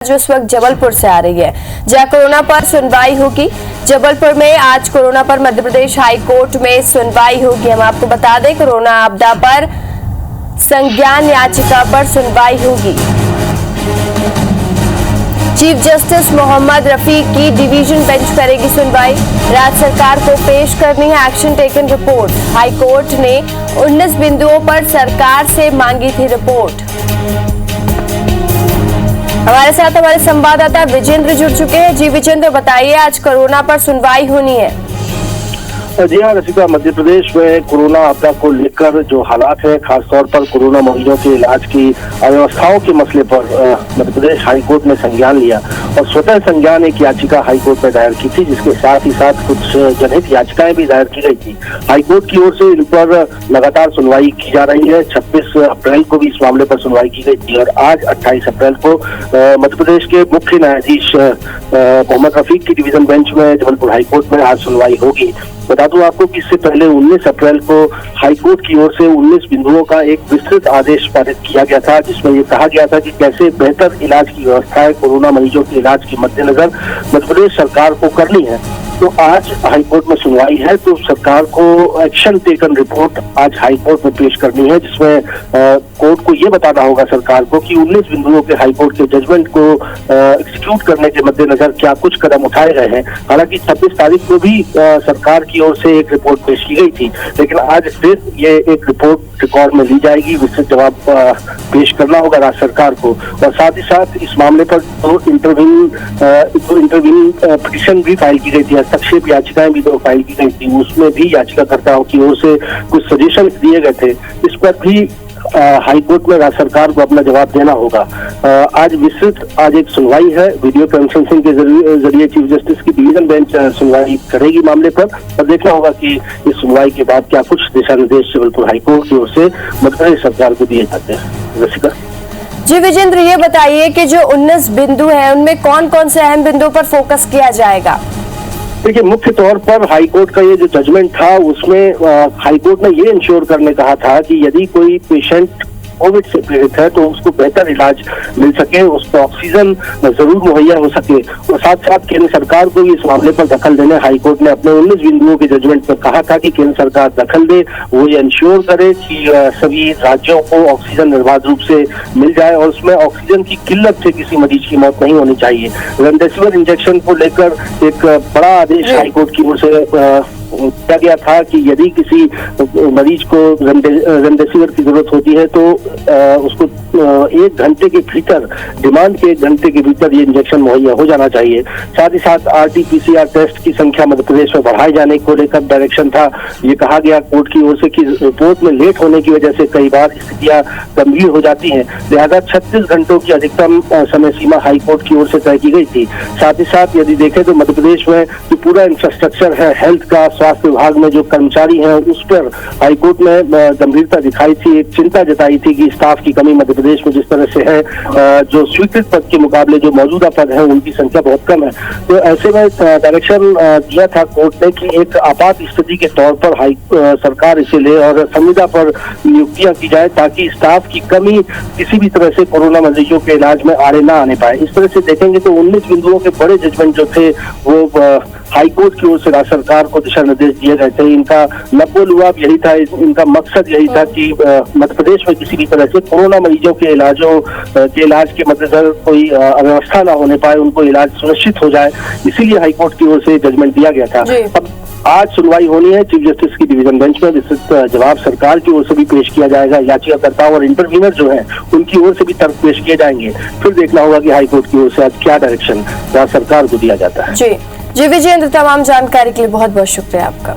जो इस वक्त जबलपुर से आ रही है, जहां कोरोना पर सुनवाई होगी। जबलपुर में आज कोरोना पर मध्य प्रदेश हाई कोर्ट में सुनवाई होगी। हम आपको बता दें, कोरोना आपदा पर संज्ञान याचिका पर सुनवाई होगी। चीफ जस्टिस मोहम्मद रफीक की डिवीजन बेंच करेगी सुनवाई। राज्य सरकार को पेश करनी है action taken report. High court ने 19 बिंदुओं पर सरकार से मांगी थी रिपोर्ट। हमारे साथ हमारे संवाददाता विजेंद्र जुड़ चुके हैं। जी विजेंद्र, बताइए, आज कोरोना पर सुनवाई होनी है। जी हाँ रसिका, मध्य प्रदेश में कोरोना आपदा को लेकर जो हालात है, खासतौर पर कोरोना मरीजों के इलाज की अव्यवस्थाओं के मसले पर मध्य प्रदेश हाई कोर्ट ने संज्ञान लिया और स्वतः संज्ञान एक याचिका हाई कोर्ट में दायर की थी, जिसके साथ ही साथ कुछ जनहित याचिकाएं भी दायर की गई थी। हाई कोर्ट की ओर से इन पर लगातार सुनवाई की जा रही है। 26 अप्रैल को भी इस मामले पर सुनवाई की गई थी और आज 28 अप्रैल को मध्य प्रदेश के मुख्य न्यायाधीश मोहम्मद रफीक की डिवीजन बेंच में जबलपुर हाई कोर्ट में आज सुनवाई होगी। बता दूं आपको कि इससे पहले 19 अप्रैल को हाईकोर्ट की ओर से 19 बिंदुओं का एक विस्तृत आदेश पारित किया गया था, जिसमें ये कहा गया था कि कैसे बेहतर इलाज की व्यवस्थाएं कोरोना मरीजों के इलाज के मद्देनजर मध्य प्रदेश सरकार को करनी है। तो आज हाईकोर्ट में सुनवाई है, तो सरकार को एक्शन टेकन रिपोर्ट आज हाईकोर्ट में पेश करनी है, जिसमें कोर्ट को ये बताना होगा सरकार को कि 19 बिंदुओं के हाईकोर्ट के जजमेंट को एग्जीक्यूट करने के मद्देनजर क्या कुछ कदम उठाए गए हैं। हालांकि 26 तारीख को भी सरकार की ओर से एक रिपोर्ट पेश की गई थी, लेकिन आज फिर ये एक रिपोर्ट रिकॉर्ड में ली जाएगी। विस्तृत जवाब पेश करना होगा राज्य सरकार को और साथ ही साथ इस मामले पर दो इंटरव्यू पिटीशन भी फाइल की गई थी, हस्तक्षेप याचिकाएं भी 2 फाइल की गई थी। उसमें भी याचिकाकर्ताओं की ओर से कुछ सजेशन दिए गए थे। इस पर भी हाई कोर्ट में राज्य सरकार को अपना जवाब देना होगा। आज एक सुनवाई है, वीडियो कॉन्फ्रेंसिंग के जरिए चीफ जस्टिस की डिवीजन बेंच सुनवाई करेगी मामले पर और देखना होगा कि इस सुनवाई के बाद क्या कुछ दिशा निर्देश जबलपुर हाई कोर्ट की ओर से मध्य प्रदेश सरकार को दिए जाते हैं। रसिका जी विजेंद्र, ये बताइए कि जो 19 बिंदु है उनमें कौन कौन से अहम बिंदुओं पर फोकस किया जाएगा। देखिए, मुख्य तौर पर हाईकोर्ट का ये जो जजमेंट था उसमें हाईकोर्ट ने ये इंश्योर करने कहा था कि यदि कोई पेशेंट कोविड से पीड़ित है तो उसको बेहतर इलाज मिल सके, उसको ऑक्सीजन जरूर मुहैया हो सके और साथ साथ केंद्र सरकार को भी इस मामले पर दखल देने हाईकोर्ट ने अपने 19 बिंदुओं के जजमेंट में कहा था कि केंद्र सरकार दखल दे, वो ये इंश्योर करे कि सभी राज्यों को ऑक्सीजन निर्बाध रूप से मिल जाए और उसमें ऑक्सीजन की किल्लत से किसी मरीज की मौत नहीं होनी चाहिए। रेमडेसिविर इंजेक्शन को लेकर एक बड़ा आदेश हाईकोर्ट की ओर से किया गया था कि यदि किसी मरीज को रेमडेसिविर की जरूरत होती है तो उसको 1 घंटे के भीतर, डिमांड के 1 घंटे के भीतर ये इंजेक्शन मुहैया हो जाना चाहिए। साथ ही साथ RT-PCR टेस्ट की संख्या मध्य प्रदेश में बढ़ाए जाने को लेकर डायरेक्शन था। ये कहा गया कोर्ट की ओर से कि रिपोर्ट में लेट होने की वजह से कई बार स्थितियां गंभीर हो जाती हैं, लिहाजा 36 घंटों की अधिकतम समय सीमा हाई कोर्ट की ओर से तय की गई थी। साथ ही साथ यदि देखें तो मध्य प्रदेश में जो पूरा इंफ्रास्ट्रक्चर है हेल्थ का, स्वास्थ्य विभाग में जो कर्मचारी हैं, उस पर हाईकोर्ट ने गंभीरता दिखाई थी, एक चिंता जताई थी कि स्टाफ की कमी मध्य प्रदेश में जिस तरह से है, जो स्वीकृत पद के मुकाबले जो मौजूदा पद है उनकी संख्या बहुत कम है। तो ऐसे में डायरेक्शन दिया था कोर्ट ने कि एक आपात स्थिति के तौर पर सरकार इसे ले और संविदा पर नियुक्तियां की जाए ताकि स्टाफ की कमी किसी भी तरह से कोरोना मरीजों के इलाज में आड़े ना आने पाए। इस तरह से देखेंगे तो 19 बिंदुओं के बड़े जजमेंट जो थे वो हाईकोर्ट की ओर से राज्य सरकार को दिशा निर्देश दिए गए थे। इनका लब्बो-लुआब यही था, इनका मकसद यही था कि मध्य प्रदेश में किसी भी तरह से कोरोना मरीजों के इलाज के मद्देनजर कोई अव्यवस्था ना होने पाए, उनको इलाज सुनिश्चित हो जाए, इसीलिए हाईकोर्ट की ओर से जजमेंट दिया गया था। अब आज सुनवाई होनी है चीफ जस्टिस की डिवीजन बेंच में। विस्तृत जवाब सरकार की ओर से भी पेश किया जाएगा, याचिकाकर्ताओं और इंटरव्यूनर जो हैं उनकी ओर से भी तर्क पेश किए जाएंगे। फिर देखना होगा कि हाईकोर्ट की ओर से आज क्या डायरेक्शन राज्य सरकार को दिया जाता है। जी विजेंद्र, तमाम जानकारी के लिए बहुत बहुत शुक्रिया आपका।